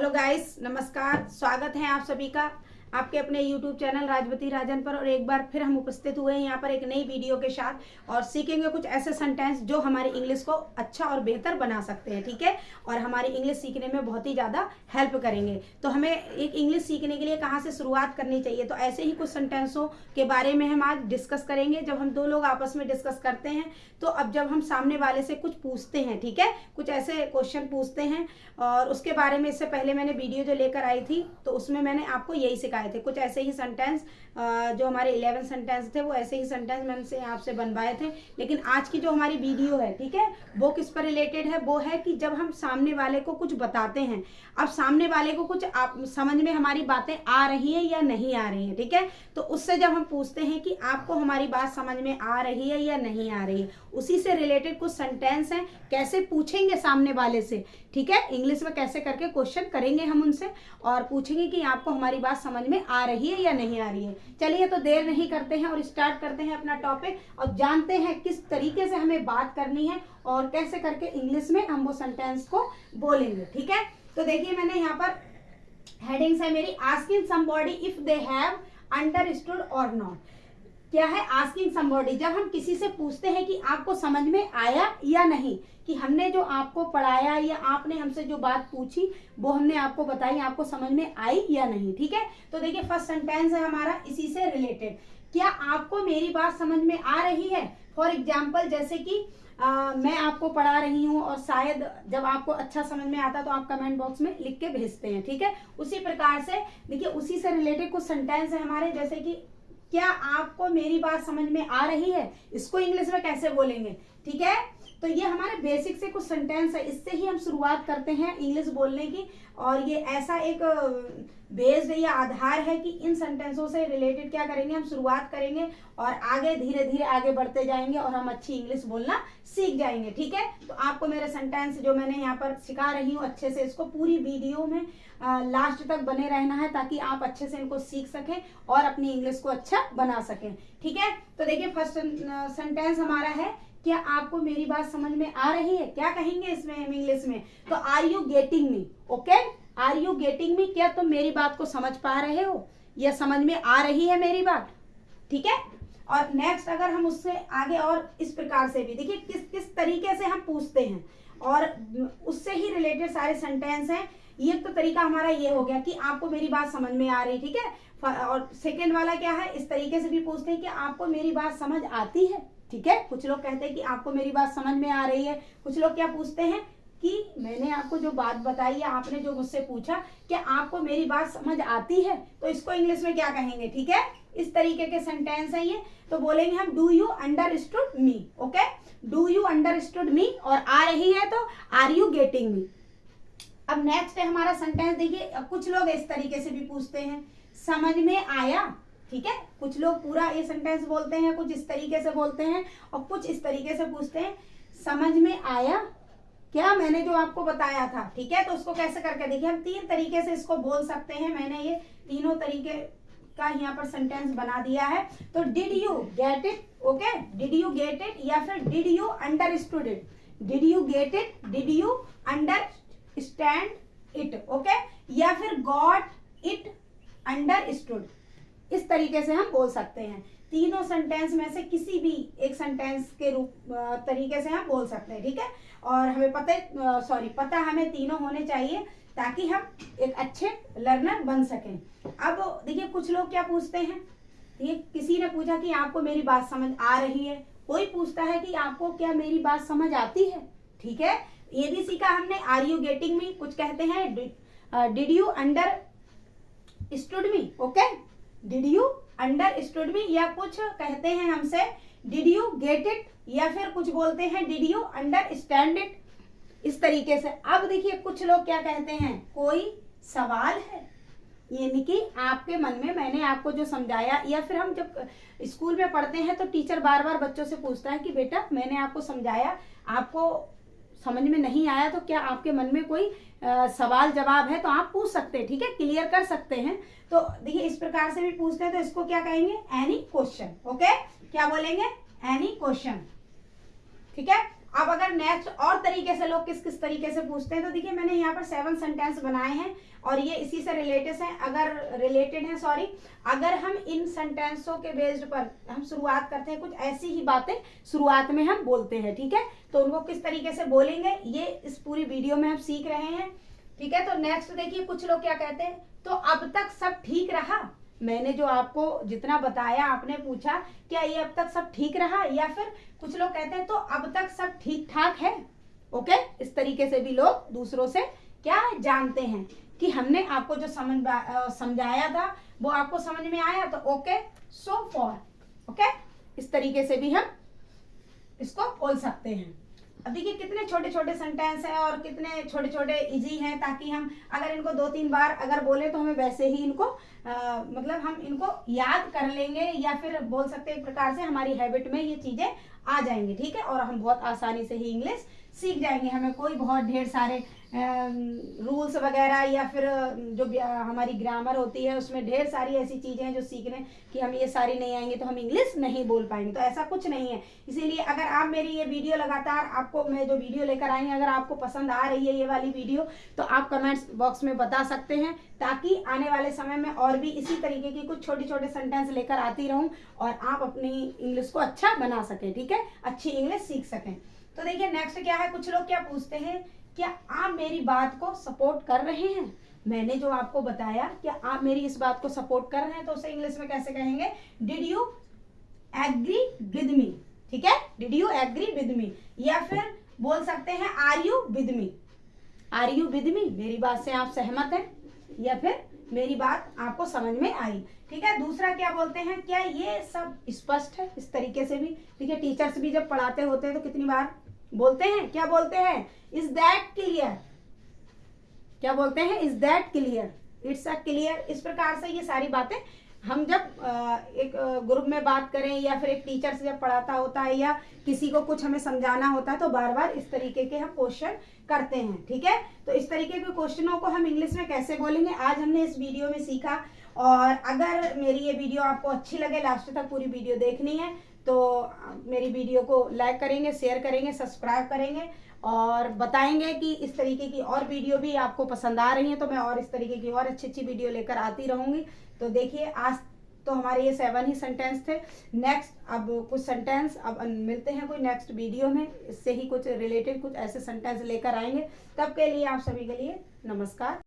Hello guys, नमस्कार। स्वागत है आप सभी का आपके अपने YouTube चैनल राजवती राजन पर। और एक बार फिर हम उपस्थित हुए हैं यहाँ पर एक नई वीडियो के साथ और सीखेंगे कुछ ऐसे सेंटेंस जो हमारी इंग्लिश को अच्छा और बेहतर बना सकते हैं। ठीक है, और हमारी इंग्लिश सीखने में बहुत ही ज़्यादा हेल्प करेंगे। तो हमें एक इंग्लिश सीखने के लिए कहाँ से शुरुआत करनी चाहिए, तो ऐसे ही कुछ सेंटेंसों के बारे में हम आज डिस्कस करेंगे। जब हम दो लोग आपस में डिस्कस करते हैं तो अब जब हम सामने वाले से कुछ पूछते हैं, ठीक है, कुछ ऐसे क्वेश्चन पूछते हैं, और उसके बारे में इससे पहले मैंने वीडियो जो लेकर आई थी तो उसमें मैंने आपको यही सिखाए थे। कुछ ऐसे ही सेंटेंस जो हमारे 11 सेंटेंस थे वो ऐसे ही सेंटेंस मैंने आपसे बनवाए थे। लेकिन आज की जो हमारी वीडियो है, ठीक है, वो किस पर रिलेटेड है? वो है कि जब हम सामने वाले को कुछ बताते हैं, अब सामने वाले को कुछ आप समझ में हमारी बातें आ रही है या नहीं आ रही है, ठीक है, तो उससे जब हम पूछते हैं कि आपको हमारी बात समझ में आ रही है या नहीं आ रही है, उसी से रिलेटेड कुछ सेंटेंस हैं। कैसे पूछेंगे सामने वाले से, ठीक है, इंग्लिश में कैसे करके क्वेश्चन करेंगे हम उनसे और पूछेंगे कि आपको हमारी बात समझ में आ रही है या नहीं आ रही है। चलिए तो देर नहीं करते हैं और स्टार्ट करते हैं अपना टॉपिक और जानते हैं किस तरीके से हमें बात करनी है और कैसे करके इंग्लिश में हम वो सेंटेंस को बोलेंगे। ठीक है, तो देखिए मैंने यहाँ पर हेडिंग्स है मेरी, asking somebody if they have understood और नॉट। क्या है आस्किंग समबॉडी? जब हम किसी से पूछते हैं कि आपको समझ में आया या नहीं, कि हमने जो आपको पढ़ाया या आपने हमसे जो बात पूछी वो हमने आपको बताई, आपको समझ में आई या नहीं। ठीक है, तो देखिए फर्स्ट सेंटेंस है हमारा इसी से रिलेटेड, क्या आपको मेरी बात समझ में आ रही है। फॉर एग्जाम्पल जैसे कि मैं आपको पढ़ा रही हूँ और शायद जब आपको अच्छा समझ में आता तो आप कमेंट बॉक्स में लिख के भेजते हैं। ठीक है, उसी प्रकार से देखिए उसी से रिलेटेड कुछ सेंटेंस है हमारे, जैसे कि क्या आपको मेरी बात समझ में आ रही है, इसको इंग्लिश में कैसे बोलेंगे। ठीक है, तो ये हमारे बेसिक से कुछ सेंटेंस है, इससे ही हम शुरुआत करते हैं इंग्लिश बोलने की। और ये ऐसा एक बेस्ड या आधार है कि इन सेंटेंसों से रिलेटेड क्या करेंगे, हम शुरुआत करेंगे और आगे धीरे धीरे आगे बढ़ते जाएंगे और हम अच्छी इंग्लिश बोलना सीख जाएंगे। ठीक है, तो आपको मेरे सेंटेंस जो मैंने यहाँ पर सिखा रही हूँ अच्छे से, इसको पूरी वीडियो में लास्ट तक बने रहना है ताकि आप अच्छे से इनको सीख सकें और अपनी इंग्लिश को अच्छा बना सकें। ठीक है, तो देखिए फर्स्ट सेंटेंस हमारा है, क्या आपको मेरी बात समझ में आ रही है। क्या कहेंगे इसमें हम इंग्लिश में, तो are you getting me. Okay, are you getting me, क्या तुम मेरी बात को समझ पा रहे हो या समझ में आ रही है मेरी बात। ठीक है, और नेक्स्ट अगर हम उससे आगे और इस प्रकार से भी देखिए किस किस तरीके से हम पूछते हैं और उससे ही रिलेटेड सारे सेंटेंस हैं। ये तो तरीका हमारा ये हो गया कि आपको मेरी बात समझ में आ रही। ठीक है, और सेकेंड वाला क्या है, इस तरीके से भी पूछते हैं कि आपको मेरी बात समझ आती है। ठीक है, कुछ लोग कहते हैं कि आपको मेरी बात समझ में आ रही है, कुछ लोग क्या पूछते हैं कि मैंने आपको जो बात बताई या आपने जो मुझसे पूछा क्या आपको मेरी बात समझ आती है, तो इसको इंग्लिश में क्या कहेंगे। ठीक है, इस तरीके के सेंटेंस है ये, तो बोलेंगे हम do you understood me. Okay, do you understood me, और आ रही है तो आर यू गेटिंग मी। अब नेक्स्ट है हमारा सेंटेंस, देखिए कुछ लोग इस तरीके से भी पूछते हैं, समझ में आया। ठीक है, कुछ लोग पूरा ये सेंटेंस बोलते हैं, कुछ इस तरीके से बोलते हैं और कुछ इस तरीके से पूछते हैं, समझ में आया क्या मैंने जो आपको बताया था। ठीक है, तो उसको कैसे करके देखिए हम तीन तरीके से इसको बोल सकते हैं। मैंने ये तीनों तरीके का यहाँ पर सेंटेंस बना दिया है। तो did you get it, okay, did you get it, या फिर did you understood it, did you get it, did you understand it, okay, या फिर गॉट इट अंडरस्टूड। इस तरीके से हम बोल सकते हैं। तीनों सेंटेंस में से किसी भी एक सेंटेंस के रूप तरीके से हम बोल सकते हैं। ठीक है, और हमें पता हमें तीनों होने चाहिए ताकि हम एक अच्छे लर्नर बन सकें। अब देखिए कुछ लोग क्या पूछते हैं, ये किसी ने पूछा कि आपको मेरी बात समझ आ रही है, कोई पूछता है कि आपको क्या मेरी बात समझ आती है। ठीक है, ये भी सीखा हमने, आर यू गेटिंग मी, कुछ कहते हैं did you understood me. Okay, did you understood me, या कुछ कहते हैं हमसे डिड यू गेट इट, या फिर कुछ बोलते हैं डिड यू अंडरस्टैंड इट, इस तरीके से। अब देखिए कुछ लोग क्या कहते हैं, कोई सवाल है, यानी कि आपके मन में मैंने आपको जो समझाया, या फिर हम जब स्कूल में पढ़ते हैं तो टीचर बार बार बच्चों से पूछता है कि बेटा मैंने आपको समझाया, आपको समझ में नहीं आया, तो क्या आपके मन में कोई सवाल जवाब है तो आप पूछ सकते हैं। ठीक है, क्लियर कर सकते हैं। तो देखिए इस प्रकार से भी पूछते हैं, तो इसको क्या कहेंगे, एनी क्वेश्चन। ओके, क्या बोलेंगे, एनी क्वेश्चन। ठीक है, अब अगर नेक्स्ट और तरीके से लोग किस किस तरीके से पूछते हैं, तो देखिए मैंने यहाँ पर 7 सेंटेंस बनाए हैं और ये इसी से रिलेटेड है सॉरी। अगर हम इन सेंटेंसों के बेस्ड पर हम शुरुआत करते हैं, कुछ ऐसी ही बातें शुरुआत में हम बोलते हैं, ठीक है, तो उनको किस तरीके से बोलेंगे ये इस पूरी वीडियो में हम सीख रहे हैं, ठीक है। तो नेक्स्ट देखिए कुछ लोग क्या कहते हैं, तो अब तक सब ठीक रहा। मैंने जो आपको जितना बताया, आपने पूछा क्या ये अब तक सब ठीक रहा, या फिर कुछ लोग कहते हैं तो अब तक सब ठीक ठाक है। ओके, इस तरीके से भी लोग दूसरों से क्या जानते हैं कि हमने आपको जो समझाया था वो आपको समझ में आया, तो ओके सो फॉर, ओके, इस तरीके से भी हम इसको बोल सकते हैं। अब देखिए कितने छोटे छोटे सेंटेंस हैं और कितने छोटे छोटे इजी हैं, ताकि हम अगर इनको 2-3 बार अगर बोले तो हमें वैसे ही इनको मतलब हम इनको याद कर लेंगे, या फिर बोल सकते हैं एक प्रकार से हमारी हैबिट में ये चीजें आ जाएंगी, ठीक है, और हम बहुत आसानी से ही इंग्लिश सीख जाएंगे। हमें कोई बहुत ढेर सारे रूल्स वगैरह या फिर जो हमारी ग्रामर होती है उसमें ढेर सारी ऐसी चीजें हैं जो सीखने कि हम ये सारी नहीं आएंगी तो हम इंग्लिश नहीं बोल पाएंगे, तो ऐसा कुछ नहीं है। इसीलिए अगर आप मेरी ये वीडियो लगातार, आपको मैं जो वीडियो लेकर आई हूँ, अगर आपको पसंद आ रही है ये वाली वीडियो, तो आप कमेंट्स बॉक्स में बता सकते हैं, ताकि आने वाले समय में और भी इसी तरीके की कुछ छोटे छोटे सेंटेंस लेकर आती रहूं और आप अपनी इंग्लिश को अच्छा बना सकें, ठीक है, अच्छी इंग्लिश सीख सकें। तो देखिए नेक्स्ट क्या है, कुछ लोग क्या पूछते हैं, क्या आप मेरी बात को सपोर्ट कर रहे हैं। मैंने जो आपको बताया, क्या आप मेरी इस बात को सपोर्ट कर रहे हैं, तो उसे इंग्लिश में कैसे कहेंगे, did you agree with me, ठीक है, did you agree with me, या फिर बोल सकते हैं are you with me, are you with me, मेरी बात से आप सहमत हैं, या फिर मेरी बात आपको समझ में आई, ठीक है। दूसरा क्या बोलते हैं, क्या ये सब स्पष्ट है, इस तरीके से भी, ठीक है, टीचर्स भी जब पढ़ाते होते हैं तो कितनी बार बोलते हैं, क्या बोलते हैं, इज दैट क्लियर, क्या बोलते हैं, is that clear, it's a clear. इस प्रकार से ये सारी बातें हम जब एक ग्रुप में बात करें, या फिर एक टीचर से जब पढ़ाता होता है, या किसी को कुछ हमें समझाना होता है, तो बार बार इस तरीके के हम क्वेश्चन करते हैं, ठीक है। तो इस तरीके के क्वेश्चनों को हम इंग्लिश में कैसे बोलेंगे, आज हमने इस वीडियो में सीखा। और अगर मेरी ये वीडियो आपको अच्छी लगे, लास्ट तक पूरी वीडियो देखनी है, तो मेरी वीडियो को लाइक करेंगे, शेयर करेंगे, सब्सक्राइब करेंगे और बताएंगे कि इस तरीके की और वीडियो भी आपको पसंद आ रही है, तो मैं और इस तरीके की और अच्छी अच्छी वीडियो लेकर आती रहूंगी। तो देखिए आज तो हमारे ये 7 ही सेंटेंस थे। नेक्स्ट अब कुछ सेंटेंस अब मिलते हैं कोई नेक्स्ट वीडियो में, इससे ही कुछ रिलेटेड कुछ ऐसे सेंटेंस लेकर आएंगे। तब के लिए आप सभी के लिए नमस्कार।